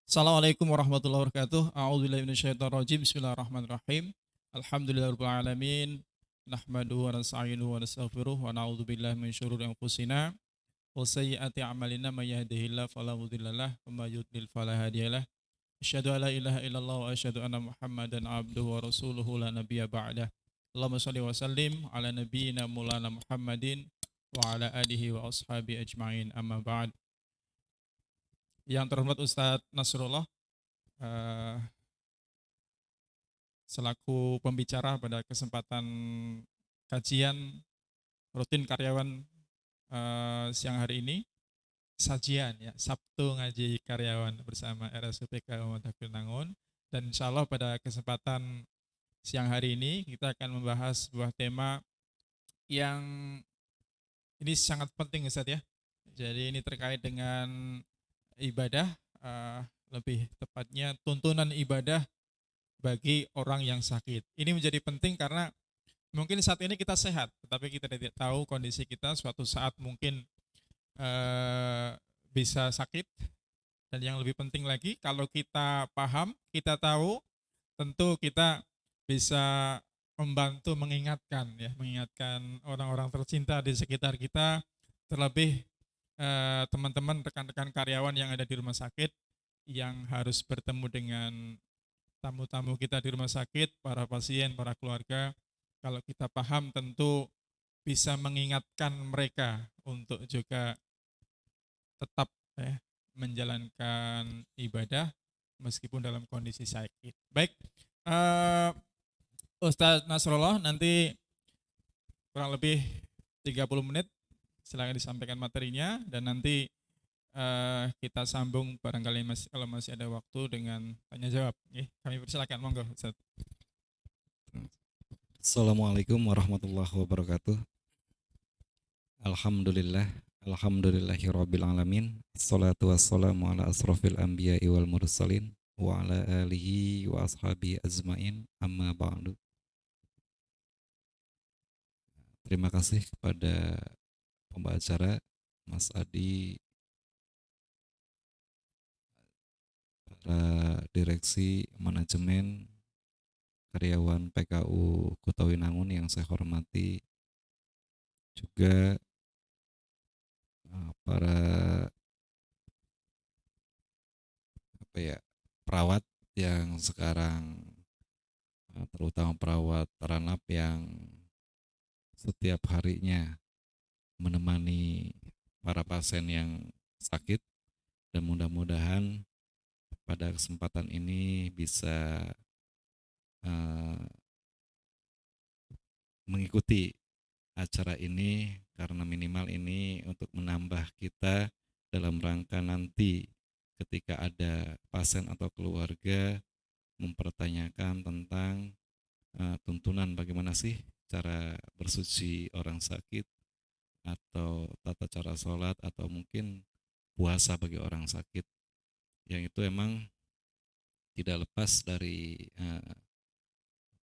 Assalamualaikum warahmatullahi wabarakatuh. A'udzubillahi minasyaitonirrajim. Bismillahirrahmanirrahim. Alhamdulillahirabbil alamin. Nahmaduhu wa nasta'inuhu wa nastaghfiruh wa na'udzubillahi min syururi anfusina wa sayyiati a'malina may yahdihillahu fala mudhillalah wa may yudlil fala hadiyalah. Asyhadu an la ilaha illallah wa asyhadu anna Muhammadan abduhu wa rasuluhu la nabiyya ba'dah. Allahumma shalli wa sallim ala nabiyyina maulana Muhammadin wa ala alihi wa ashabi ajma'in. Amma ba'd. Yang terhormat Ustadz Nasrullah, eh, selaku pembicara pada kesempatan kajian rutin karyawan siang hari ini, sajian ya Sabtu ngaji karyawan bersama RSUPK Muhammad Hafil Nangun. Dan insya Allah pada kesempatan siang hari ini kita akan membahas sebuah tema yang ini sangat penting Ustadz ya. Jadi ini terkait dengan ibadah, lebih tepatnya tuntunan ibadah bagi orang yang sakit. Ini menjadi penting karena mungkin saat ini kita sehat, tetapi kita tidak tahu kondisi kita suatu saat mungkin eh, bisa sakit. Dan yang lebih penting lagi, kalau kita paham, kita tahu, tentu kita bisa membantu mengingatkan ya, mengingatkan orang-orang tercinta di sekitar kita, terlebih teman-teman, rekan-rekan karyawan yang ada di rumah sakit yang harus bertemu dengan tamu-tamu kita di rumah sakit, para pasien, para keluarga. Kalau kita paham tentu bisa mengingatkan mereka untuk juga tetap menjalankan ibadah meskipun dalam kondisi sakit. Baik, uh, Ustadz Nasrullah nanti kurang lebih 30 menit silakan disampaikan materinya dan nanti kita sambung barangkali kalau masih ada waktu dengan tanya jawab. Kami persilakan, monggo Ustaz. Assalamualaikum warahmatullahi wabarakatuh. Alhamdulillah, alhamdulillahirabbil alamin. Assalatu wassalamu ala asrofil anbiya'i wal mursalin wa ala alihi wa ashabi azmain. Amma ba'du. Terima kasih kepada pembacara Mas Adi, para direksi manajemen, karyawan PKU Kota Winangun yang saya hormati, juga para perawat yang sekarang, terutama perawat ranap yang setiap harinya menemani para pasien yang sakit, dan mudah-mudahan pada kesempatan ini bisa uh, mengikuti acara ini, karena minimal ini untuk menambah kita dalam rangka nanti ketika ada pasien atau keluarga mempertanyakan tentang tuntunan bagaimana sih cara bersuci orang sakit, atau tata cara sholat, atau mungkin puasa bagi orang sakit, yang itu emang tidak lepas dari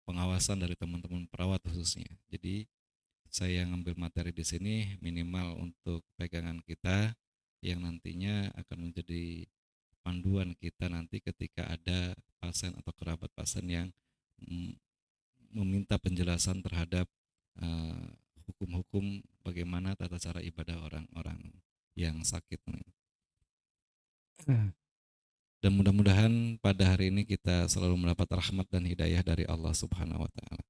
pengawasan dari teman-teman perawat khususnya. Jadi saya ngambil materi di sini minimal untuk pegangan kita yang nantinya akan menjadi panduan kita nanti ketika ada pasien atau kerabat pasien yang meminta penjelasan terhadap uh, hukum-hukum bagaimana tata cara ibadah orang-orang yang sakit. Dan mudah-mudahan pada hari ini kita selalu mendapat rahmat dan hidayah dari Allah Subhanahu wa taala.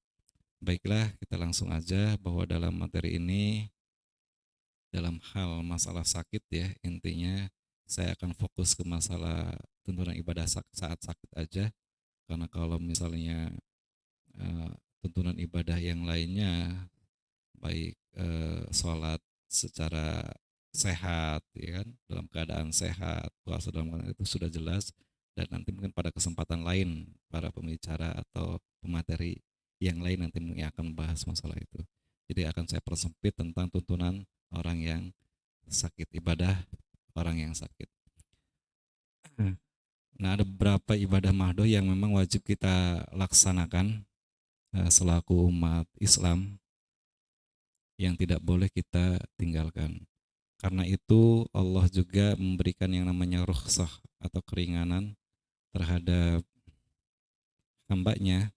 Baiklah, kita langsung aja bahwa dalam materi ini, dalam hal masalah sakit ya, intinya saya akan fokus ke masalah tuntunan ibadah saat sakit aja, karena kalau misalnya uh, tuntunan ibadah yang lainnya, baik sholat secara sehat, ya kan, dalam keadaan sehat, puasa dalam keadaan itu sudah jelas, dan nanti mungkin pada kesempatan lain para pembicara atau pemateri yang lain nanti mungkin akan membahas masalah itu. Jadi akan saya persempit tentang tuntunan orang yang sakit, ibadah orang yang sakit. Nah, ada beberapa ibadah mahdoh yang memang wajib kita laksanakan selaku umat Islam, yang tidak boleh kita tinggalkan. Karena itu Allah juga memberikan yang namanya rukhsah atau keringanan terhadap hambanya,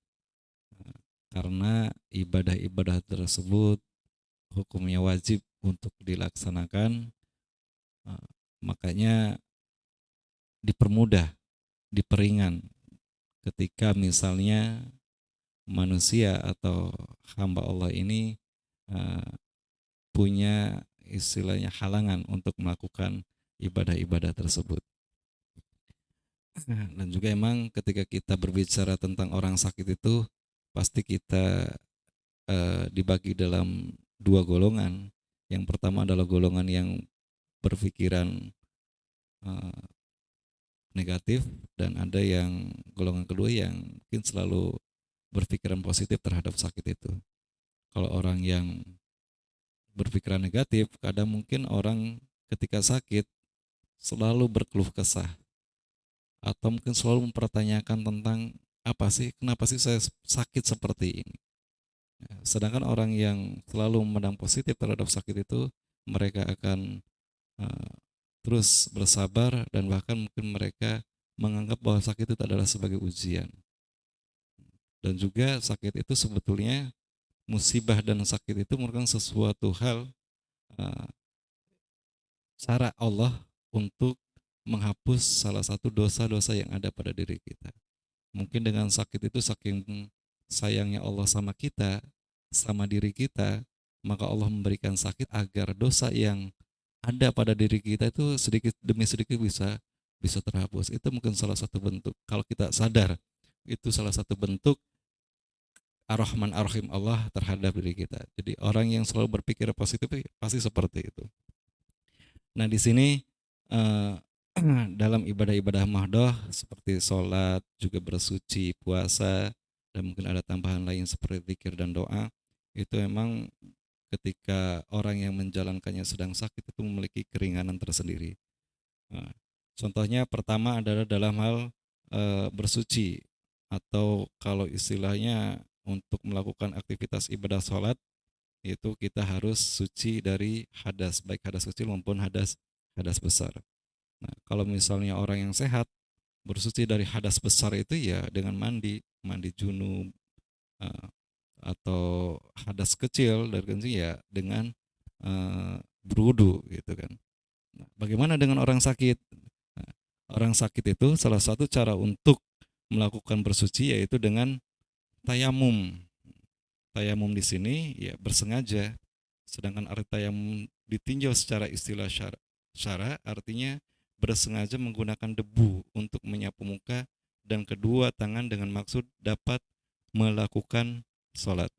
karena ibadah-ibadah tersebut hukumnya wajib untuk dilaksanakan, makanya dipermudah, diperingan ketika misalnya manusia atau hamba Allah ini eh, punya istilahnya halangan untuk melakukan ibadah-ibadah tersebut. Dan juga emang ketika kita berbicara tentang orang sakit itu pasti kita dibagi dalam dua golongan. Yang pertama adalah golongan yang berpikiran eh, negatif, dan ada yang golongan kedua yang mungkin selalu berpikiran positif terhadap sakit itu. Kalau orang yang berpikiran negatif, kadang mungkin orang ketika sakit selalu berkeluh kesah atau mungkin selalu mempertanyakan tentang apa sih, kenapa sih saya sakit seperti ini. Sedangkan orang yang selalu memandang positif terhadap sakit itu, mereka akan uh, terus bersabar, dan bahkan mungkin mereka menganggap bahwa sakit itu adalah sebagai ujian. Dan juga sakit itu sebetulnya, musibah dan sakit itu merupakan sesuatu hal, uh, cara Allah untuk menghapus salah satu dosa-dosa yang ada pada diri kita. Mungkin dengan sakit itu saking sayangnya Allah sama kita, sama diri kita, maka Allah memberikan sakit agar dosa yang ada pada diri kita itu sedikit demi sedikit bisa bisa terhapus. Itu mungkin salah satu bentuk, kalau kita sadar, itu salah satu bentuk Ar-Rahman Ar-Rahim Allah terhadap diri kita. Jadi orang yang selalu berpikir positif pasti seperti itu. Nah, di sini eh, dalam ibadah-ibadah mahdoh seperti sholat, juga bersuci, puasa, dan mungkin ada tambahan lain seperti zikir dan doa, itu memang ketika orang yang menjalankannya sedang sakit itu memiliki keringanan tersendiri. Nah, contohnya pertama adalah dalam hal bersuci, atau kalau istilahnya untuk melakukan aktivitas ibadah sholat, itu kita harus suci dari hadas, baik hadas kecil maupun hadas hadas besar. Nah, kalau misalnya orang yang sehat bersuci dari hadas besar itu ya dengan mandi, mandi junub, eh, atau hadas kecil dari kencing ya dengan berwudu gitu kan. Nah, bagaimana dengan orang sakit? Nah, orang sakit itu salah satu cara untuk melakukan bersuci yaitu dengan tayamum. Tayamum di sini ya bersengaja. Sedangkan arti tayamum ditinjau secara istilah syara artinya bersengaja menggunakan debu untuk menyapu muka dan kedua tangan dengan maksud dapat melakukan sholat.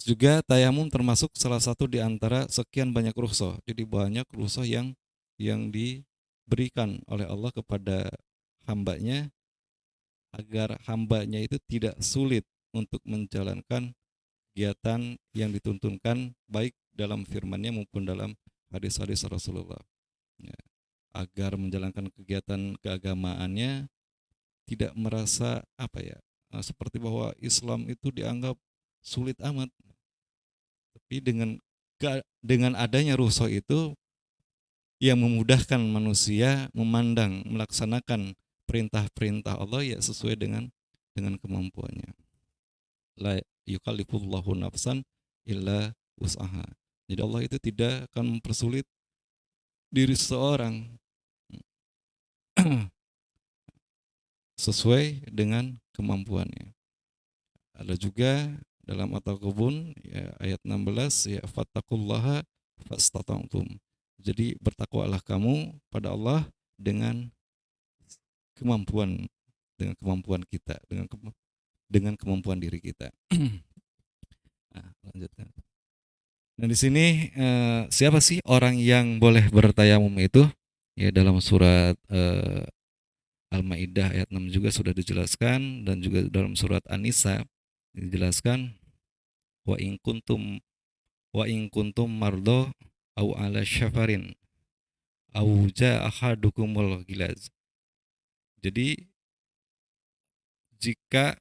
Juga tayamum termasuk salah satu di antara sekian banyak rukhsah. Jadi banyak rukhsah yang diberikan oleh Allah kepada hambanya agar hambanya itu tidak sulit untuk menjalankan kegiatan yang dituntunkan baik dalam firman-Nya maupun dalam hadis-hadis Rasulullah. Ya, agar menjalankan kegiatan keagamaannya tidak merasa apa ya, seperti bahwa Islam itu dianggap sulit amat. Tapi dengan adanya rukhsah itu yang memudahkan manusia memandang melaksanakan perintah-perintah Allah ya sesuai dengan kemampuannya. La yukallifullahu nafsan illa wus'aha. Jadi Allah itu tidak akan mempersulit diri seseorang sesuai dengan kemampuannya. Ada juga dalam At-Taghabun ya, ayat 16 ya fattaqullaha fastata'tum. Jadi bertakwalah kamu pada Allah dengan kemampuan dengan kemampuan kita, dengan kemampuan diri kita. Nah, lanjutkan. Nah, di sini siapa sih orang yang boleh bertayamum itu? Ya dalam surat Al-Maidah ayat 6 juga sudah dijelaskan, dan juga dalam surat An-Nisa dijelaskan wa in kuntum mardo au ala syafarin au jaa ahadukumul gilaz. Jadi jika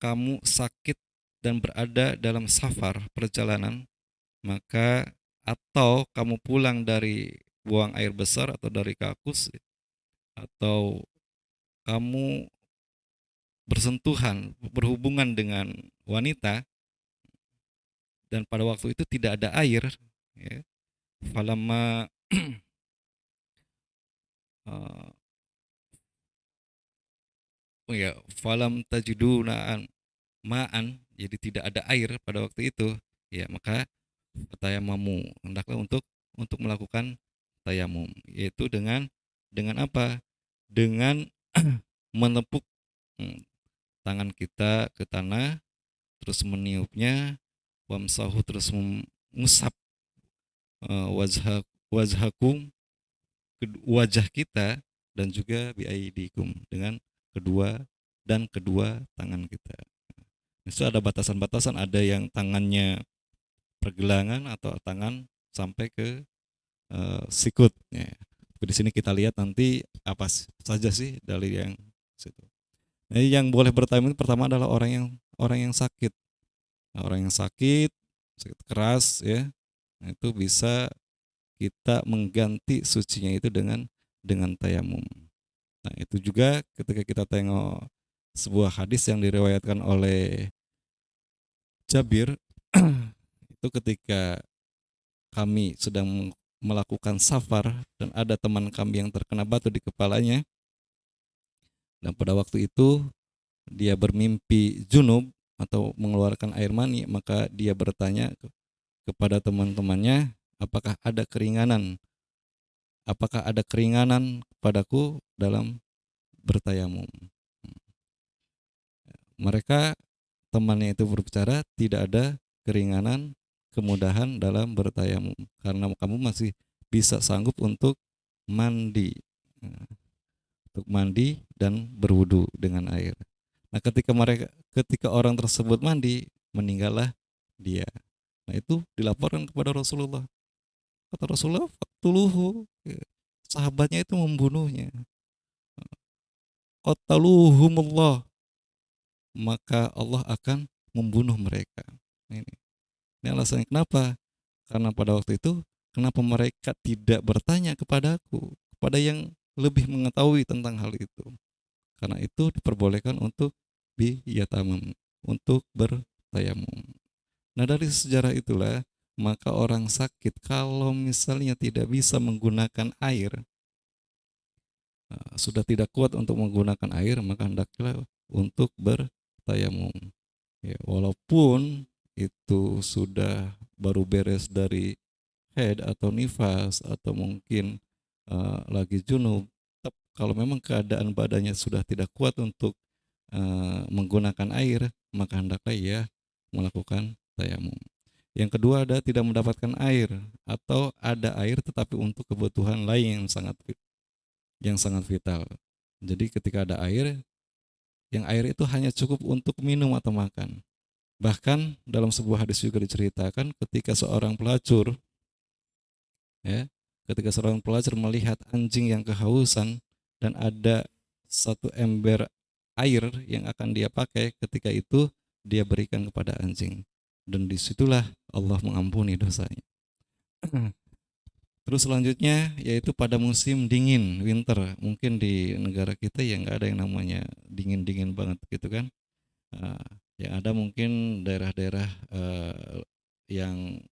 kamu sakit dan berada dalam safar perjalanan, maka atau kamu pulang dari buang air besar atau dari kakus, atau kamu bersentuhan, berhubungan dengan wanita dan pada waktu itu tidak ada air, ya, falamma eh, oh ya, falam tajiduna ma'an, jadi tidak ada air pada waktu itu, ya maka tayamamu, hendaklah untuk melakukan tayamum, yaitu dengan apa? Dengan menepuk hmm, tangan kita ke tanah, terus meniupnya, wamsahu, terus mengusap wajah wajhakum, wajah kita, dan juga biaidikum, dengan kedua tangan kita. Itu ada batasan-batasan, ada yang tangannya pergelangan atau tangan sampai ke sikut. Ya. Di sini kita lihat nanti apa saja sih dalil yang situ. Nah, yang boleh bertayamum pertama adalah orang yang sakit. Nah, orang yang sakit keras ya, nah, itu bisa kita mengganti sucinya itu dengan tayamum. Nah, itu juga ketika kita tengok sebuah hadis yang diriwayatkan oleh Jabir itu ketika kami sedang melakukan safar dan ada teman kami yang terkena batu di kepalanya, dan pada waktu itu dia bermimpi junub atau mengeluarkan air mani, maka dia bertanya kepada teman-temannya, apakah ada keringanan padaku dalam bertayamum. Mereka, temannya itu berbicara, tidak ada keringanan, kemudahan dalam bertayamum karena kamu masih bisa sanggup untuk mandi. Nah, untuk mandi dan berwudu dengan air. Nah, ketika orang tersebut mandi, meninggallah dia. Nah, itu dilaporkan kepada Rasulullah. Kata Rasulullah, "Faktuluhu." Sahabatnya itu membunuhnya. Qataluhumullah. Maka Allah akan membunuh mereka. Ini alasannya kenapa? Karena pada waktu itu, kenapa mereka tidak bertanya kepadaku, kepada yang lebih mengetahui tentang hal itu. Karena itu diperbolehkan untuk biyatamam, untuk bertayamum. Nah, dari sejarah itulah maka orang sakit kalau misalnya tidak bisa menggunakan air, sudah tidak kuat untuk menggunakan air, maka hendaklah untuk bertayamum. Ya, walaupun itu sudah baru beres dari haid atau nifas atau mungkin lagi junub, kalau memang keadaan badannya sudah tidak kuat untuk menggunakan air, maka hendaklah ia melakukan tayamum. Yang kedua ada tidak mendapatkan air atau ada air tetapi untuk kebutuhan lain yang sangat vital. Jadi ketika ada air, yang air itu hanya cukup untuk minum atau makan. Bahkan dalam sebuah hadis juga diceritakan ketika seorang pelacur, ya, ketika seorang pelacur melihat anjing yang kehausan dan ada satu ember air yang akan dia pakai, ketika itu dia berikan kepada anjing, dan disitulah Allah mengampuni dosanya. Terus selanjutnya yaitu pada musim dingin, winter. Mungkin di negara kita ya nggak ada yang namanya dingin-dingin banget gitu kan. Uh, yang ada mungkin daerah-daerah yang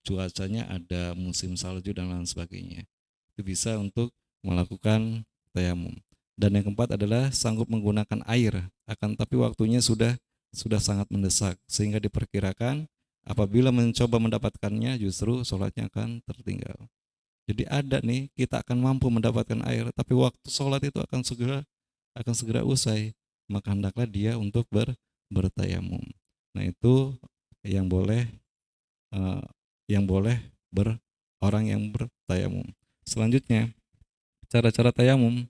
cuacanya ada musim salju dan lain sebagainya. Itu bisa untuk melakukan tayamum. Dan yang keempat adalah sanggup menggunakan air, akan tapi waktunya sudah sangat mendesak sehingga diperkirakan apabila mencoba mendapatkannya justru sholatnya akan tertinggal. Jadi ada nih kita akan mampu mendapatkan air, tapi waktu sholat itu akan segera usai, maka hendaklah dia untuk bertayamum. Nah itu yang boleh eh, yang boleh orang yang bertayamum. Selanjutnya cara-cara tayamum.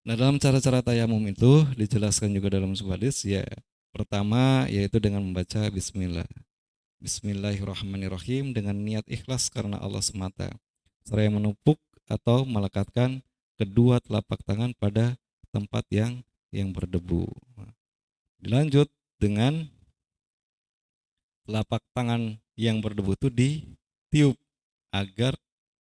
Nah, dalam cara-cara tayamum itu dijelaskan juga dalam sebuah hadis ya. Pertama yaitu dengan membaca bismillah. Bismillahirrahmanirrahim dengan niat ikhlas karena Allah semata. Seraya menupuk atau melekatkan kedua telapak tangan pada tempat yang berdebu. Dilanjut dengan telapak tangan yang berdebu itu ditiup agar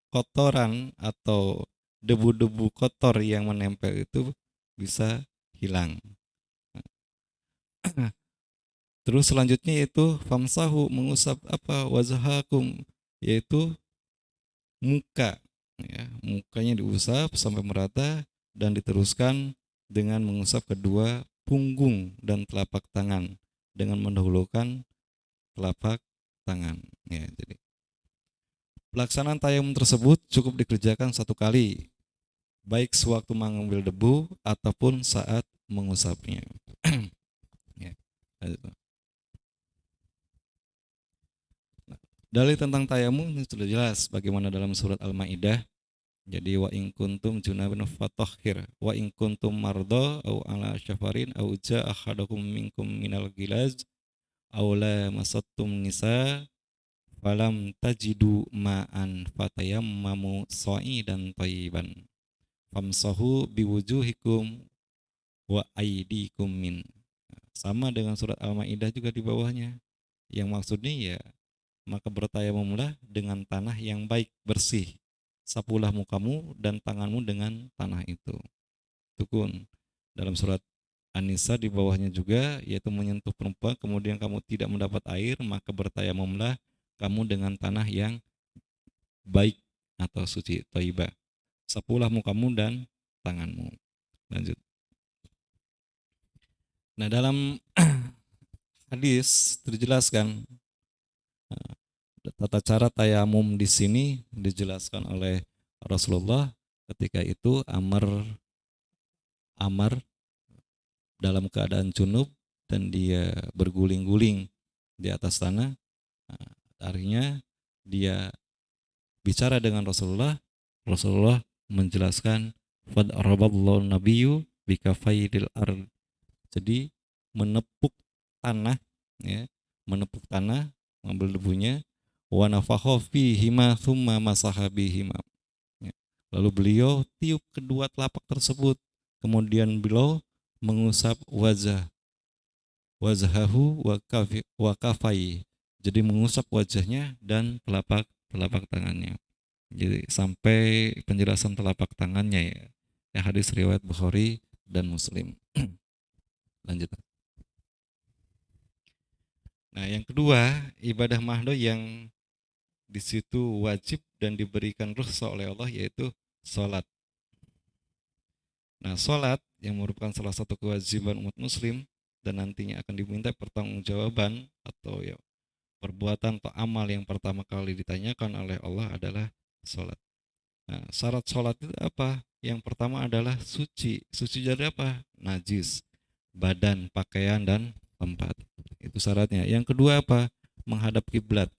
kotoran atau debu-debu kotor yang menempel itu bisa hilang. Terus selanjutnya yaitu famsahu, mengusap apa, wajhakum, yaitu muka, ya, mukanya diusap sampai merata dan diteruskan dengan mengusap kedua punggung dan telapak tangan dengan mendahulukan telapak tangan, ya. Jadi pelaksanaan tayamum tersebut cukup dikerjakan satu kali, baik sewaktu mengambil debu ataupun saat mengusapnya. Ya. Dalil tentang tayamum sudah jelas bagaimana dalam surat Al-Maidah. Jadi wa in kuntum junaban fatahhir wa in kuntum marda au ala syafarin au jaa ahadakum minkum minal gilaz aw la masattum nisa falam tajidu ma'an fatayammamu sha'idan thayyiban famsahu biwujuhikum wa aydikum min. Sama dengan surat Al-Maidah juga di bawahnya. Yang maksudnya ya, maka bertayamumlah dengan tanah yang baik, bersih. Sapulah mukamu dan tanganmu dengan tanah itu. Tukun. Dalam surat An-Nisa di bawahnya juga, yaitu menyentuh perempuan, kemudian kamu tidak mendapat air, maka bertayamumlah kamu dengan tanah yang baik atau suci, thayyibah. Sapulah mukamu dan tanganmu. Lanjut. Nah, dalam hadis terjelaskan tata cara tayamum di sini dijelaskan oleh Rasulullah ketika itu Amr dalam keadaan junub dan dia berguling-guling di atas tanah. Nah, akhirnya dia bicara dengan Rasulullah. Rasulullah menjelaskan fadaraballahu nabiyyu bikafaidil ard. Jadi menepuk tanah, ya, menepuk tanah, mengambil debunya, wa nafakha fihima thumma masaha bihima. Ya. Lalu beliau tiup kedua telapak tersebut, kemudian beliau mengusap wajhahu wa kafai. Jadi mengusap wajahnya dan telapak tangannya. Jadi sampai penjelasan telapak tangannya, ya. Ya, hadis riwayat Bukhari dan Muslim. Lanjut. Nah, yang kedua, ibadah mahdoh yang di situ wajib dan diberikan rukhsah oleh Allah yaitu sholat. Nah, sholat yang merupakan salah satu kewajiban umat muslim dan nantinya akan diminta pertanggungjawaban atau ya perbuatan atau amal yang pertama kali ditanyakan oleh Allah adalah sholat. Nah, syarat sholat itu apa? Yang pertama adalah suci. Suci dari apa? Najis, badan, pakaian, dan tempat. Itu syaratnya. Yang kedua apa? Menghadap kiblat.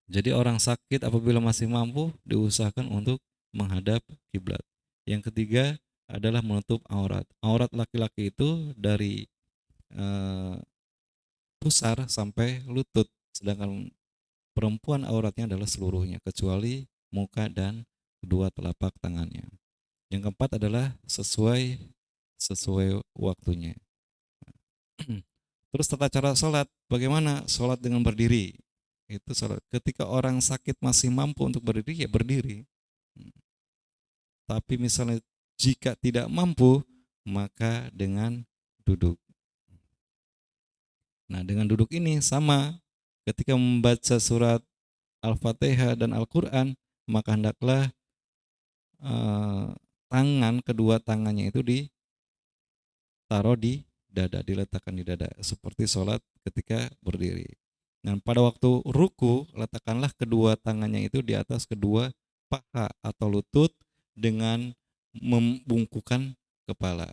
Jadi orang sakit apabila masih mampu diusahakan untuk menghadap kiblat. Yang ketiga adalah menutup aurat. Aurat laki-laki itu dari pusar sampai lutut, sedangkan perempuan auratnya adalah seluruhnya kecuali muka dan kedua telapak tangannya. Yang keempat adalah sesuai waktunya. Terus tata cara sholat, bagaimana sholat dengan berdiri? Itu sholat. Ketika orang sakit masih mampu untuk berdiri, ya berdiri. Tapi misalnya jika tidak mampu, maka dengan duduk. Nah, dengan duduk ini sama, ketika membaca surat Al-Fatihah dan Al-Quran, maka hendaklah kedua tangannya itu ditaruh di dada, diletakkan di dada, seperti sholat ketika berdiri. Dan pada waktu ruku, letakkanlah kedua tangannya itu di atas kedua paha atau lutut dengan membungkukkan kepala.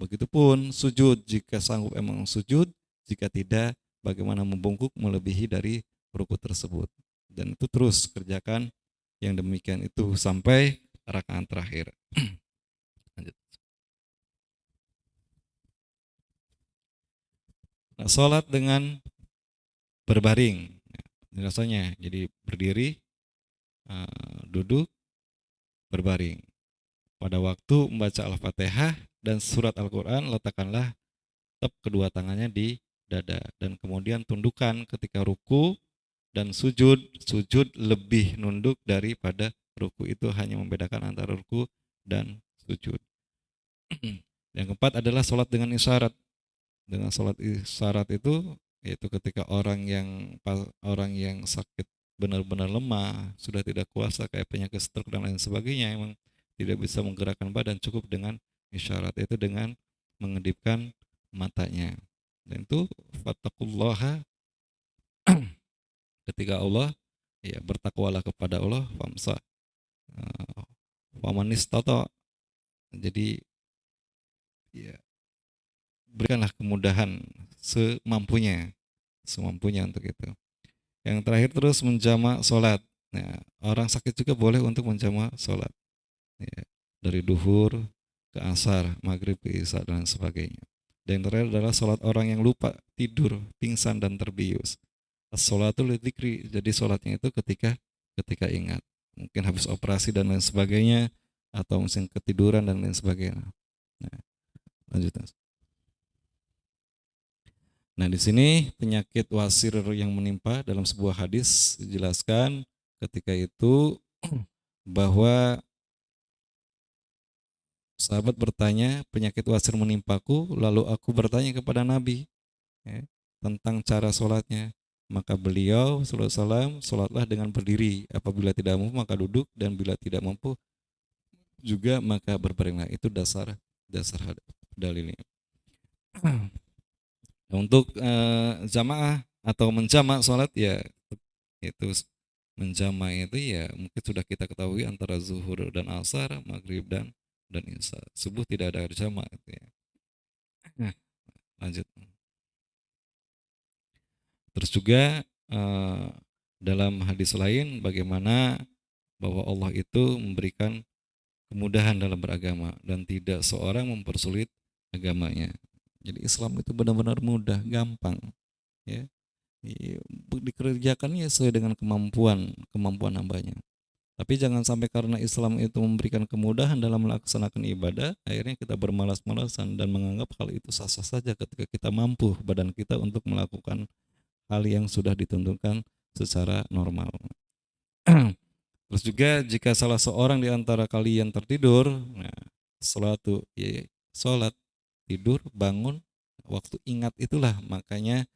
Begitupun sujud, jika sanggup emang sujud, jika tidak, bagaimana membungkuk melebihi dari ruku tersebut. Dan itu terus kerjakan yang demikian itu sampai rakaat terakhir. Lanjut. Nah, sholat dengan berbaring, rasanya jadi berdiri, duduk, berbaring. Pada waktu membaca Al-Fatihah dan surat Al-Quran, letakkanlah tetap kedua tangannya di dada dan kemudian tundukkan ketika ruku dan sujud lebih nunduk daripada Ruku itu hanya membedakan antara ruku dan sujud. Yang keempat adalah sholat dengan isyarat. Dengan sholat isyarat itu yaitu ketika orang yang sakit benar-benar lemah, sudah tidak kuasa kayak penyakit stroke dan lain sebagainya, emang tidak bisa menggerakkan badan, cukup dengan isyarat, itu dengan mengedipkan matanya. Dan itu fattaqullaha, ketika Allah, ya bertakwalah kepada Allah, famsa wamanis toto, jadi ya berikanlah kemudahan semampunya untuk itu. Yang terakhir terus menjamak sholat. Nah, orang sakit juga boleh untuk menjamak sholat, ya, dari duhur ke asar, maghrib ke isya dan sebagainya. Dan yang terakhir adalah sholat orang yang lupa, tidur, pingsan dan terbius. Sholatul dzikri, jadi sholatnya itu ketika ingat, mungkin habis operasi dan lain sebagainya, atau mungkin ketiduran dan lain sebagainya. Nah, lanjut. Nah, di sini penyakit wasir yang menimpa dalam sebuah hadis dijelaskan ketika itu bahwa sahabat bertanya, penyakit wasir menimpaku, lalu aku bertanya kepada Nabi, ya, tentang cara sholatnya. Maka beliau sallallahu alaihi wasallam, sholatlah dengan berdiri, apabila tidak mampu maka duduk, dan bila tidak mampu juga maka berbaringlah. Itu dasar dalilnya. Untuk jamaah atau menjamak sholat, ya itu menjamak itu ya mungkin sudah kita ketahui antara zuhur dan asar, maghrib dan isya. Subuh tidak ada jamak gitu ya. Nah, lanjut. Terus juga dalam hadis lain bagaimana bahwa Allah itu memberikan kemudahan dalam beragama dan tidak seorang mempersulit agamanya. Jadi Islam itu benar-benar mudah, gampang, ya. Dikerjakannya sesuai dengan kemampuan hambanya. Tapi jangan sampai karena Islam itu memberikan kemudahan dalam melaksanakan ibadah, akhirnya kita bermalas-malasan dan menganggap hal itu sah-sah saja ketika kita mampu badan kita untuk melakukan hal yang sudah ditentukan secara normal. Terus juga jika salah seorang di antara kalian tertidur, nah, sholat, tidur, bangun, waktu ingat itulah makanya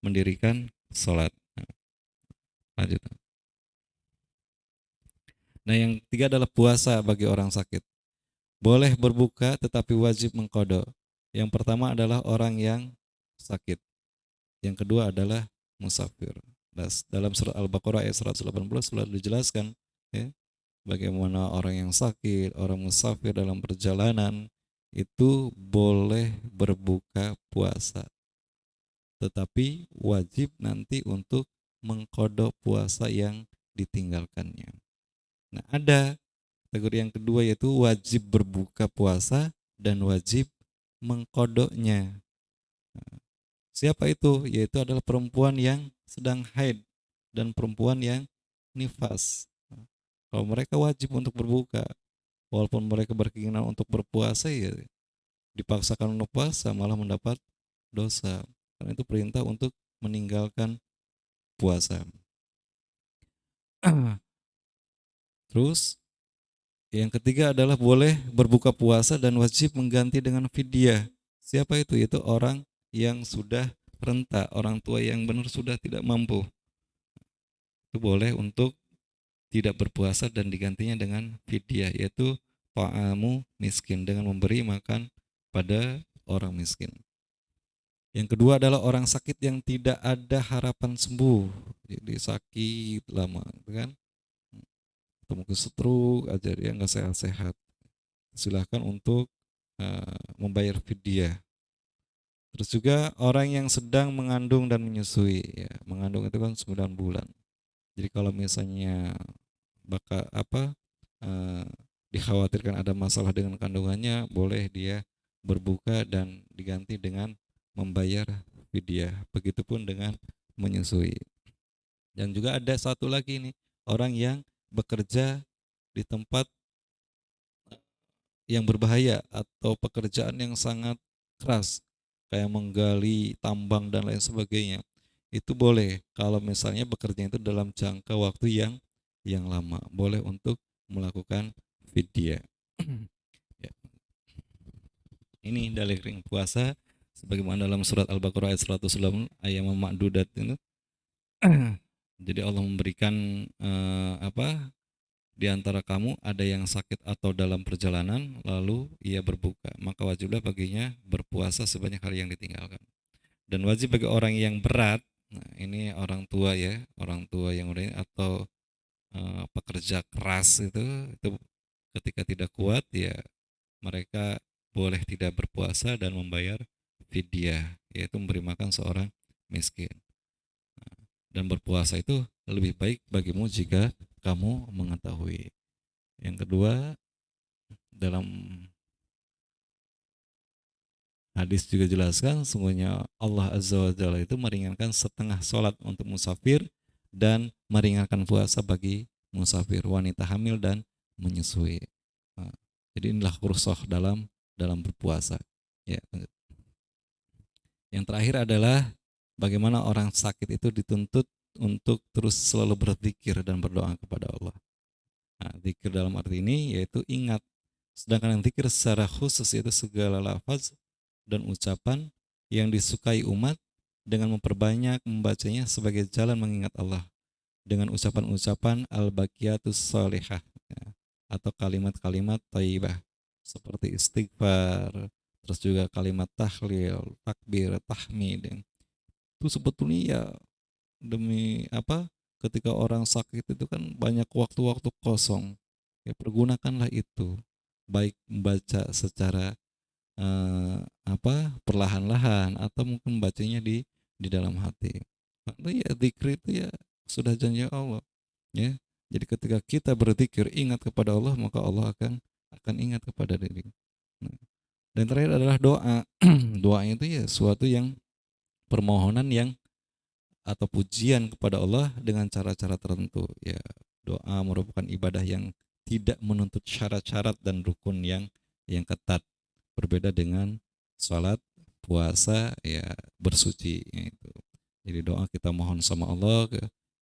mendirikan sholat. Nah, lanjut. Nah, yang ketiga adalah puasa bagi orang sakit. Boleh berbuka tetapi wajib mengqadha. Yang pertama adalah orang yang sakit. Yang kedua adalah musafir. Dalam surat Al-Baqarah ayat 180 sudah dijelaskan, ya, bagaimana orang yang sakit, orang musafir dalam perjalanan itu boleh berbuka puasa. Tetapi wajib nanti untuk mengqadha puasa yang ditinggalkannya. Nah, ada kategori yang kedua yaitu wajib berbuka puasa dan wajib mengqadhanya. Siapa itu? Yaitu adalah perempuan yang sedang haid dan perempuan yang nifas. Kalau mereka wajib untuk berbuka, walaupun mereka berkeinginan untuk berpuasa, ya dipaksakan untuk puasa malah mendapat dosa. Karena itu perintah untuk meninggalkan puasa. Terus yang ketiga adalah boleh berbuka puasa dan wajib mengganti dengan fidyah. Siapa itu? Itu orang yang sudah renta, orang tua yang benar sudah tidak mampu. Itu boleh untuk tidak berpuasa dan digantinya dengan fidyah, yaitu ta'amu miskin, dengan memberi makan pada orang miskin. Yang kedua adalah orang sakit yang tidak ada harapan sembuh. Jadi sakit lama, kan? Atau mungkin stroke aja, dia nggak sehat-sehat. Silahkan untuk membayar fidyah. Terus juga orang yang sedang mengandung dan menyusui, ya, mengandung itu kan 9 bulan. Jadi kalau misalnya eh, dikhawatirkan ada masalah dengan kandungannya, boleh dia berbuka dan diganti dengan membayar fidyah. Begitupun dengan menyusui. Dan juga ada satu lagi nih, orang yang bekerja di tempat yang berbahaya atau pekerjaan yang sangat keras kayak menggali tambang dan lain sebagainya. Itu boleh kalau misalnya bekerja itu dalam jangka waktu yang lama, boleh untuk melakukan fidyah. Ya. Ini dalil ring puasa sebagaimana dalam surat Al-Baqarah ayat 106 ayat ma'dudat itu. Jadi Allah memberikan di antara kamu ada yang sakit atau dalam perjalanan lalu ia berbuka, maka wajiblah baginya berpuasa sebanyak hari yang ditinggalkan. Dan wajib bagi orang yang berat, nah ini orang tua ya, orang tua yang udah atau pekerja keras itu ketika tidak kuat ya mereka boleh tidak berpuasa dan membayar fidyah, yaitu memberi makan seorang miskin. Dan berpuasa itu lebih baik bagimu jika kamu mengetahui. Yang kedua, dalam hadis juga jelaskan sungguhnya Allah Azza wa Jalla itu meringankan setengah sholat untuk musafir dan meringankan puasa bagi musafir, wanita hamil dan menyusui. Nah, jadi inilah rukhsah dalam berpuasa. Ya. Yang terakhir adalah bagaimana orang sakit itu dituntut untuk terus selalu berzikir dan berdoa kepada Allah. Nah, zikir dalam arti ini yaitu ingat. Sedangkan yang zikir secara khusus yaitu segala lafaz dan ucapan yang disukai umat dengan memperbanyak membacanya sebagai jalan mengingat Allah dengan ucapan-ucapan al-baqiyatus sholihah ya, atau kalimat-kalimat thayyibah seperti istighfar, terus juga kalimat tahlil, takbir, tahmid. Itu sebetulnya ya demi apa? Ketika orang sakit itu kan banyak waktu-waktu kosong. Ya pergunakanlah itu. Baik membaca secara perlahan-lahan atau mungkin bacanya di dalam hati. Karena ya zikir itu ya sudah janji Allah, ya. Jadi ketika kita berzikir ingat kepada Allah maka Allah akan ingat kepada diri. Nah, dan terakhir adalah doa. Doa itu ya suatu yang permohonan yang atau pujian kepada Allah dengan cara-cara tertentu. Ya, doa merupakan ibadah yang tidak menuntut syarat-syarat dan rukun yang ketat. Berbeda dengan sholat, puasa, ya bersuci. Ya, itu. Jadi doa kita mohon sama Allah,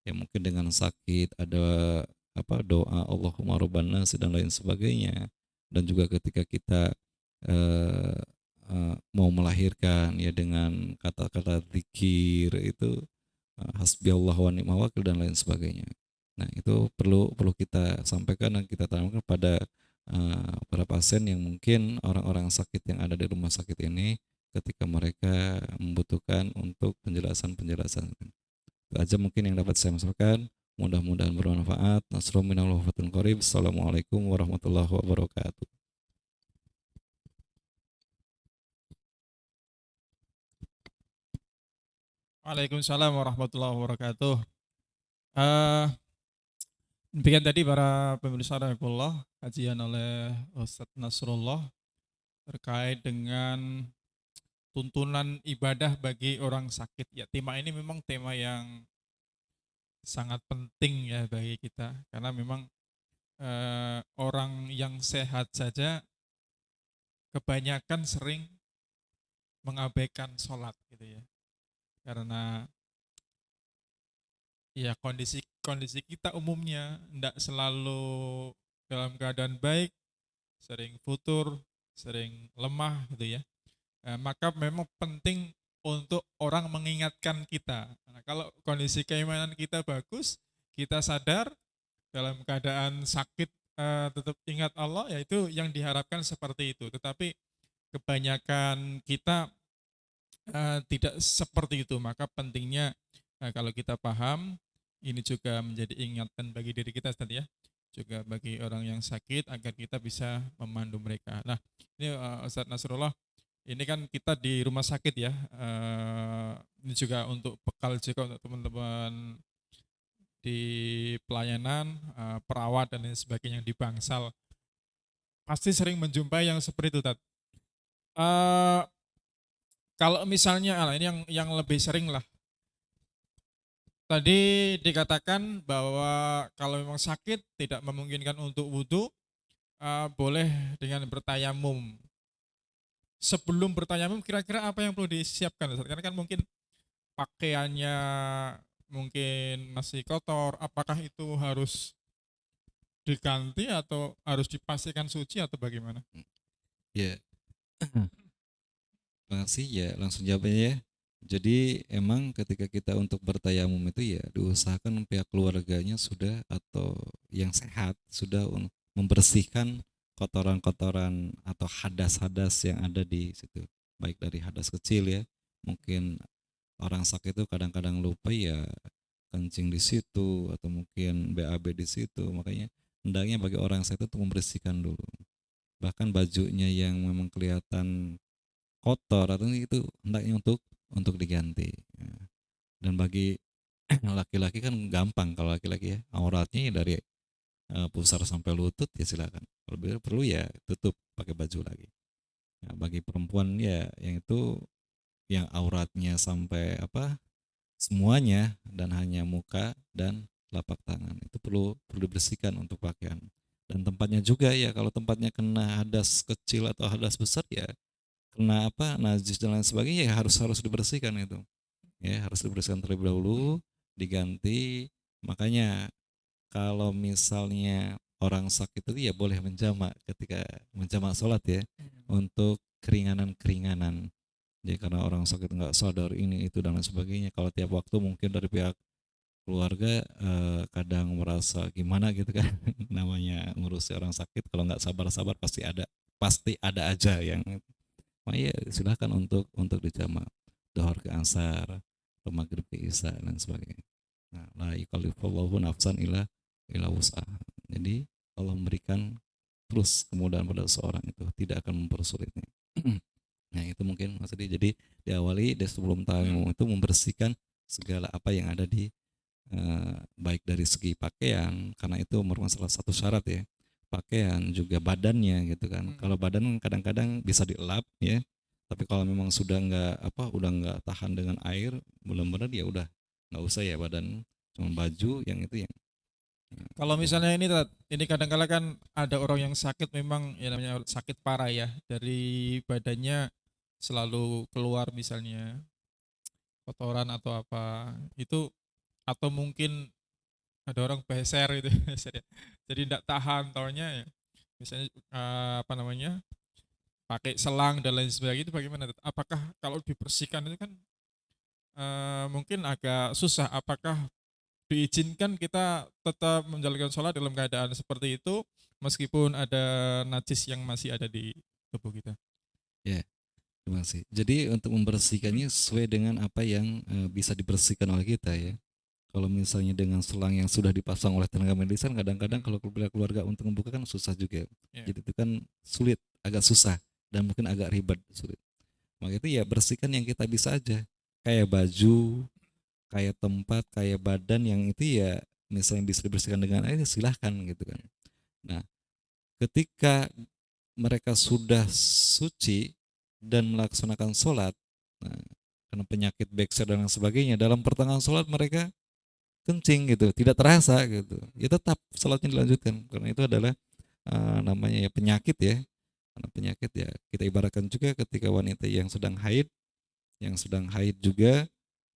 ya mungkin dengan sakit ada doa Allahumma robbanna dan lain sebagainya. Dan juga ketika kita eh, mau melahirkan ya dengan kata-kata zikir itu hasbi Allah wa ni'mal wakil dan lain sebagainya. Nah, itu perlu kita sampaikan dan kita tanamkan pada para pasien yang mungkin orang-orang sakit yang ada di rumah sakit ini ketika mereka membutuhkan untuk penjelasan-penjelasan. Itu aja mungkin yang dapat saya sampaikan. Mudah-mudahan bermanfaat. Nasrul minallah wa fatul qarib. Assalamualaikum warahmatullahi wabarakatuh. Waalaikumsalam warahmatullahi wabarakatuh. Eh, Demikian tadi para pemirsa rahimakumullah kajian oleh Ustadz Nasrullah terkait dengan tuntunan ibadah bagi orang sakit. Ya, tema ini memang tema yang sangat penting ya bagi kita karena memang orang yang sehat saja kebanyakan sering mengabaikan sholat gitu ya. Karena ya kondisi kita umumnya tidak selalu dalam keadaan baik, sering futur, sering lemah gitu ya. Maka memang penting untuk orang mengingatkan kita. Nah, kalau kondisi keimanan kita bagus, kita sadar dalam keadaan sakit tetap ingat Allah, yaitu yang diharapkan seperti itu. Tetapi kebanyakan kita tidak seperti itu. Maka pentingnya kalau kita paham, ini juga menjadi ingatan bagi diri kita tadi ya, juga bagi orang yang sakit agar kita bisa memandu mereka. Nah, ini Ustadz Nasrullah, ini kan kita di rumah sakit ya. Ini juga untuk bekal juga untuk teman-teman di pelayanan, perawat dan lain sebagainya yang di Bangsal. Pasti sering menjumpai yang seperti itu, Tat. Eh, Kalau misalnya, ini yang lebih sering lah. Tadi dikatakan bahwa kalau memang sakit tidak memungkinkan untuk wudhu, boleh dengan bertayamum. Sebelum bertayamum kira-kira apa yang perlu disiapkan? Karena kan mungkin pakaiannya mungkin masih kotor, apakah itu harus diganti atau harus dipastikan suci atau bagaimana? Ya, makasih ya, langsung jawab aja ya. Jadi emang ketika kita untuk bertayamum itu ya diusahakan pihak keluarganya sudah atau yang sehat sudah membersihkan kotoran-kotoran atau hadas-hadas yang ada di situ. Baik dari hadas kecil ya, mungkin orang sakit itu kadang-kadang lupa ya kencing di situ atau mungkin BAB di situ. Makanya hendaknya bagi orang sakit itu membersihkan dulu. Bahkan bajunya yang memang kelihatan kotor atau itu hendaknya untuk diganti. Ya. Dan bagi laki-laki kan gampang, kalau laki-laki ya auratnya ya dari pusar sampai lutut ya silakan. Kalau perlu ya tutup pakai baju lagi. Nah, bagi perempuan ya yang itu yang auratnya sampai apa semuanya dan hanya muka dan telapak tangan itu perlu perlu dibersihkan untuk pakaian. Dan tempatnya juga ya kalau tempatnya kena hadas kecil atau hadas besar ya kena apa najis dan lain sebagainya ya harus harus dibersihkan itu ya harus dibersihkan terlebih dahulu diganti. Makanya kalau misalnya orang sakit itu ya boleh menjamak ketika menjamak sholat ya untuk keringanan-keringanan. Jadi karena orang sakit nggak sadar ini itu dan lain sebagainya. Kalau tiap waktu mungkin dari pihak keluarga kadang merasa gimana gitu kan namanya ngurusi orang sakit kalau nggak sabar-sabar pasti ada aja yang ya silahkan untuk dijamak dohor ke asar atau maghrib ke isya dan sebagainya. Nah, la yukallifullahu nafsan illa wus'aha. Jadi Allah memberikan terus kemudahan pada seseorang itu tidak akan mempersulitnya. Nah itu mungkin Mas Adi. Jadi diawali dari sebelum tayamum itu membersihkan segala apa yang ada di baik dari segi pakaian karena itu merupakan salah satu syarat ya pakaian juga badannya gitu kan. Kalau badan kadang-kadang bisa dielap ya tapi kalau memang sudah nggak apa udah nggak tahan dengan air benar-benar ya udah nggak usah ya badan cuma baju yang itu yang Kalau misalnya ini kadang-kala kan ada orang yang sakit memang ya namanya sakit parah ya dari badannya selalu keluar misalnya kotoran atau apa itu atau mungkin ada orang beser gitu beser ya. Jadi tidak tahan taunya ya misalnya apa namanya pakai selang dan lain sebagainya itu bagaimana? Apakah kalau dibersihkan itu kan mungkin agak susah. Apakah diizinkan kita tetap menjalankan sholat dalam keadaan seperti itu meskipun ada najis yang masih ada di tubuh kita? ya terima kasih. Jadi untuk membersihkannya sesuai dengan apa yang bisa dibersihkan oleh kita ya. Kalau misalnya dengan selang yang sudah dipasang oleh tenaga medis kan kadang-kadang kalau keluarga untuk membuka kan susah juga. Ya. Jadi itu kan sulit, agak susah dan mungkin agak ribet sulit. Maka itu ya bersihkan yang kita bisa aja. Kayak baju, kayak tempat, kayak badan yang itu ya misalnya bisa dibersihkan dengan air silahkan gitu kan. Nah, ketika mereka sudah suci dan melaksanakan sholat, nah, karena penyakit backser dan lain sebagainya, dalam pertengahan sholat mereka kencing gitu, tidak terasa gitu, ya tetap sholatnya dilanjutkan karena itu adalah namanya ya penyakit ya, karena penyakit ya kita ibaratkan juga ketika wanita yang sedang haid juga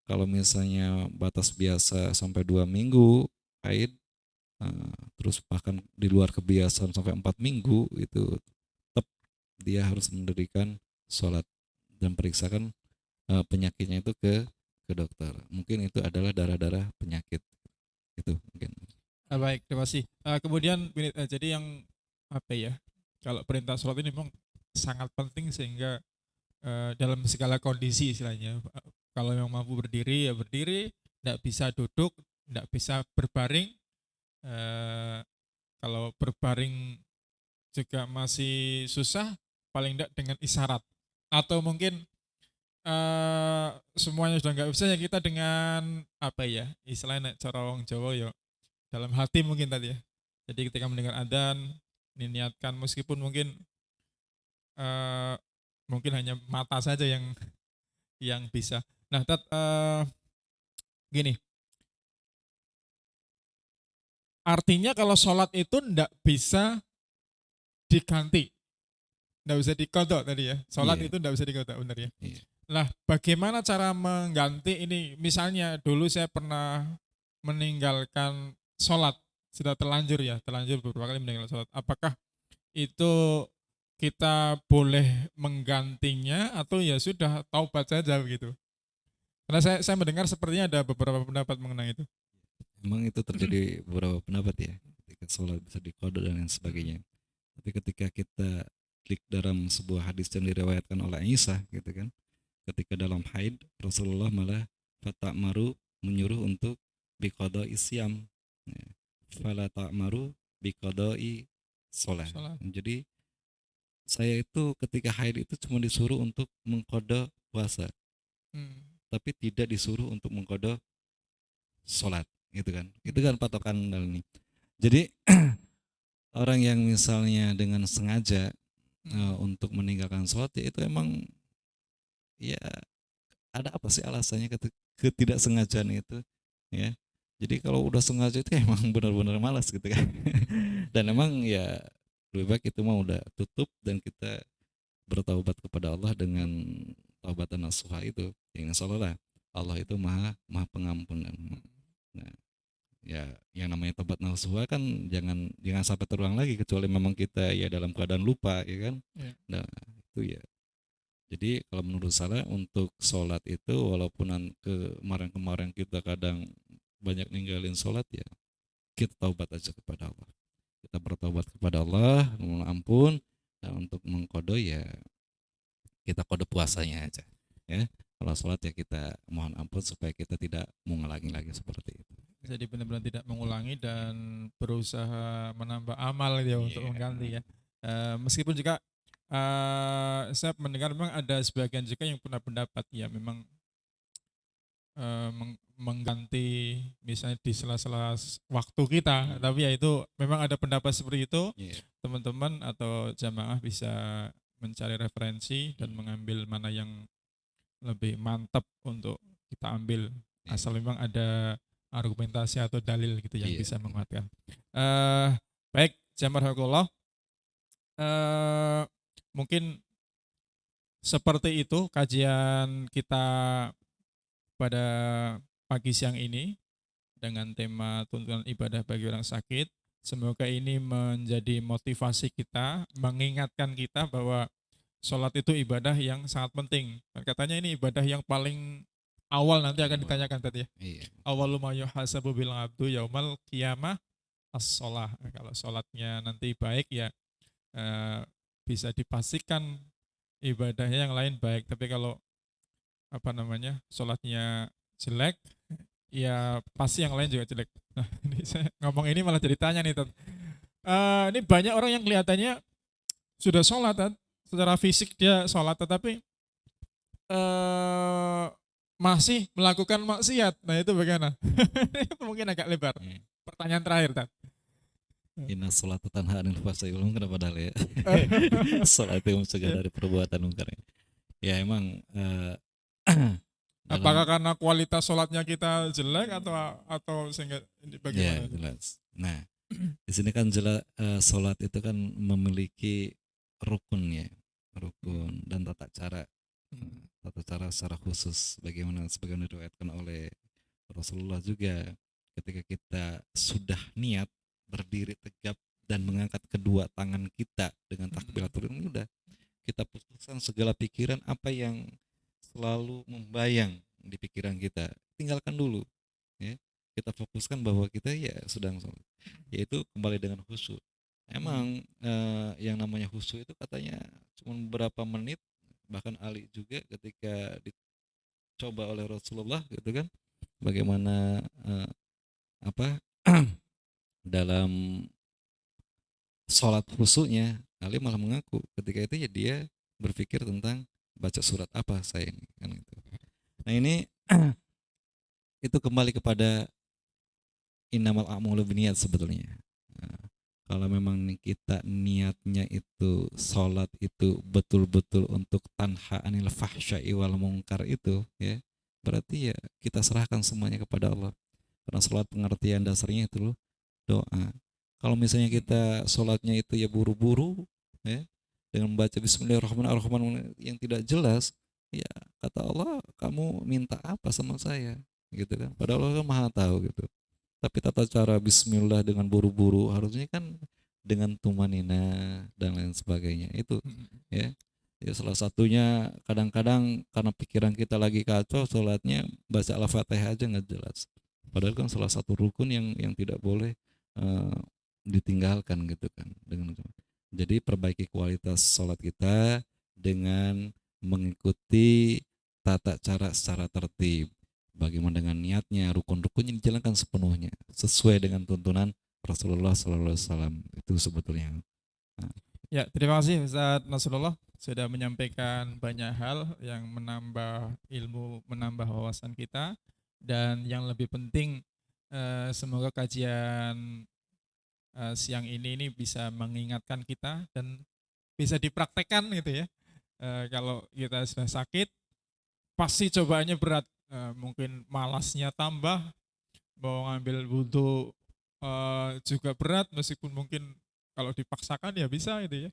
kalau misalnya batas biasa sampai 2 minggu haid, terus bahkan di luar kebiasaan sampai 4 minggu itu tetap dia harus mendirikan sholat dan periksakan penyakitnya itu ke dokter. Mungkin itu adalah darah-darah penyakit itu mungkin. Baik, terima kasih. Kemudian jadi yang apa ya? Kalau perintah sholat ini memang sangat penting sehingga dalam segala kondisi istilahnya. Kalau yang mampu berdiri ya berdiri, tidak bisa duduk, tidak bisa berbaring. Eh, Kalau berbaring juga masih susah, paling tidak dengan isyarat. Atau mungkin semuanya sudah nggak bisa ya kita dengan apa ya istilahnya cara orang Jawa ya dalam hati mungkin tadi ya. Jadi ketika mendengar adzan diniatkan meskipun eh, mungkin hanya mata saja yang bisa. Nah, gini, artinya kalau sholat itu ndak bisa diganti, ndak bisa dikodok tadi ya. Sholat Iya, itu ndak bisa dikodok, benar ya. iya, Nah, bagaimana cara mengganti ini? Misalnya dulu saya pernah meninggalkan sholat sudah terlanjur beberapa kali meninggalkan sholat, apakah itu kita boleh menggantinya atau ya sudah taubat saja begitu? Karena saya mendengar sepertinya ada beberapa pendapat mengenai itu. Memang itu terjadi beberapa pendapat ya, ketika sholat bisa dikodok dan lain sebagainya. Tapi ketika kita klik dalam sebuah hadis yang diriwayatkan oleh Aisyah gitu kan, ketika dalam haid Rasulullah malah maru menyuruh untuk biqada isyam, ya. Fala ta'maru biqada'i sholat. Sholat. Jadi saya itu ketika haid itu cuma disuruh untuk mengkodok puasa, Hmm. tapi tidak disuruh untuk mengkodok sholat gitu kan. Itu Hmm. kan patokan dalam ini. Jadi orang yang misalnya dengan sengaja Hmm. untuk meninggalkan sholat ya itu emang ya ada apa sih alasannya ketidaksengajaan itu ya. Jadi kalau udah sengaja itu emang benar-benar malas gitu kan. Dan emang ya lebih baik itu mah udah tutup dan kita bertaubat kepada Allah dengan taubatan nasuha itu. Yang insya Allah lah, Allah itu maha maha pengampun. Nah, ya yang namanya taubat nasuha kan jangan jangan sampai terulang lagi kecuali memang kita ya dalam keadaan lupa ya kan. Ya. Nah itu ya. Jadi kalau menurut saya untuk sholat itu walaupun kemarin-kemarin kita kadang banyak ninggalin sholat ya kita taubat aja kepada Allah. Kita bertaubat kepada Allah, mohon ampun. Dan untuk mengkodo ya kita kode puasanya aja. Ya, kalau sholat ya kita mohon ampun supaya kita tidak mengulangi lagi seperti itu. Jadi benar-benar tidak mengulangi dan berusaha menambah amal ya untuk Iya. mengganti ya. Meskipun juga saya mendengar memang ada sebagian juga yang punya pendapat ya memang mengganti misalnya di sela-sela waktu kita, tapi ya itu memang ada pendapat seperti itu. Iya. Teman-teman atau jamaah bisa mencari referensi dan mengambil mana yang lebih mantap untuk kita ambil, Iya. asal memang ada argumentasi atau dalil gitu yang Iya. bisa menguatkan. Baik, jazakumullah. Mungkin seperti itu kajian kita pada pagi siang ini dengan tema tuntunan ibadah bagi orang sakit. Semoga ini menjadi motivasi kita, mengingatkan kita bahwa sholat itu ibadah yang sangat penting. Katanya ini ibadah yang paling awal nanti akan ditanyakan tadi ya. Iya. Awwalu ma yuhasabu bil abdu yaumal qiyamah as-sholah. Kalau sholatnya nanti baik ya bisa dipastikan ibadahnya yang lain baik. Tapi kalau sholatnya jelek, ya pasti yang lain juga jelek. Nah, ini saya ngomong ini malah jadi tanya nih, Tat. Ini banyak orang yang kelihatannya sudah sholat, Tat. Secara fisik dia sholat, tetapi masih melakukan maksiat. Nah itu bagaimana? Itu mungkin agak lebar. Pertanyaan terakhir, Tat. Inna sholat tanha anil fahsya'i wal munkar padahal ya. Sholat itu mencegah dari perbuatan munkar. Ya emang Apakah karena kualitas sholatnya kita jelek atau sehingga bagaimana? Ya, jelas. Nah, di sini kan jelas sholat itu kan memiliki rukun ya, rukun dan tata cara secara khusus sebagaimana diriwayatkan oleh Rasulullah juga ketika kita sudah niat berdiri tegap dan mengangkat kedua tangan kita dengan takbiratul ihram udah kita putuskan segala pikiran apa yang selalu membayang di pikiran kita, tinggalkan dulu ya, kita fokuskan bahwa kita ya sedang sholat, yaitu kembali dengan khusyuk. Emang yang namanya khusyuk itu katanya cuma beberapa menit, bahkan Ali juga ketika dicoba oleh Rasulullah gitu kan bagaimana apa dalam sholat khusyuknya, Ali malah mengaku ketika itu ya dia berpikir tentang baca surat apa saya ini kan gitu. Nah ini itu kembali kepada innamal a'malu binniyat sebetulnya. Nah, kalau memang kita niatnya itu sholat itu betul-betul untuk tanha anil fahsya'i wal munkar itu ya, berarti ya kita serahkan semuanya kepada Allah. Karena sholat pengertian dasarnya itu loh doa. Kalau misalnya kita sholatnya itu ya buru-buru ya dengan membaca Bismillahirrahmanirrahim yang tidak jelas, ya kata Allah kamu minta apa sama saya gitu kan, padahal Allah kan maha tahu gitu. Tapi tata cara bismillah dengan buru-buru harusnya kan dengan tumanina dan lain sebagainya. Itu ya. Ya salah satunya kadang-kadang karena pikiran kita lagi kacau sholatnya baca Al-Fatihah aja nggak jelas. Padahal kan salah satu rukun yang tidak boleh eh, ditinggalkan gitu kan. Jadi perbaiki kualitas sholat kita dengan mengikuti tata cara secara tertib. Bagaimana dengan niatnya, rukun-rukunnya dijalankan sepenuhnya sesuai dengan tuntunan Rasulullah Sallallahu Alaihi Wasallam itu sebetulnya. Nah, Ya, terima kasih Ustaz Nasrullah sudah menyampaikan banyak hal yang menambah ilmu, menambah wawasan kita, dan yang lebih penting semoga kajian siang ini bisa mengingatkan kita dan bisa dipraktekkan gitu ya. Kalau kita sudah sakit, pasti cobaannya berat. Mungkin malasnya tambah, mau ngambil wudhu juga berat, meskipun mungkin kalau dipaksakan ya bisa gitu ya.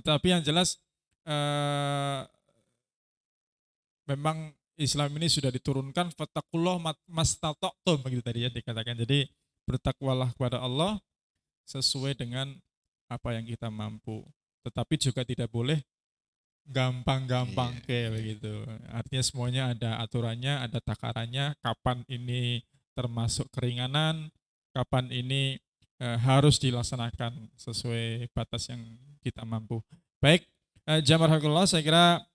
Tapi yang jelas eh, memang Islam ini sudah diturunkan fattakullah mastata'tum begitu tadi ya dikatakan. Jadi bertakwalah kepada Allah sesuai dengan apa yang kita mampu. Tetapi juga tidak boleh iya, gampang-gampang kayak iya. begitu. Artinya semuanya ada aturannya, ada takarannya, kapan ini termasuk keringanan, kapan ini harus dilaksanakan sesuai batas yang kita mampu. Baik, Jamarhakullah, saya kira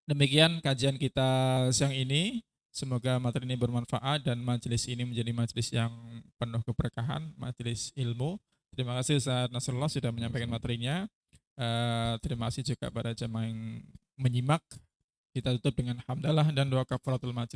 demikian kajian kita siang ini. Semoga materi ini bermanfaat dan majelis ini menjadi majelis yang penuh keberkahan, majelis ilmu. Terima kasih Ustaz Nasrullah sudah menyampaikan Sama-sama. materinya. Terima kasih juga pada jemaah yang menyimak. Kita tutup dengan hamdalah dan doa kafaratul majelis.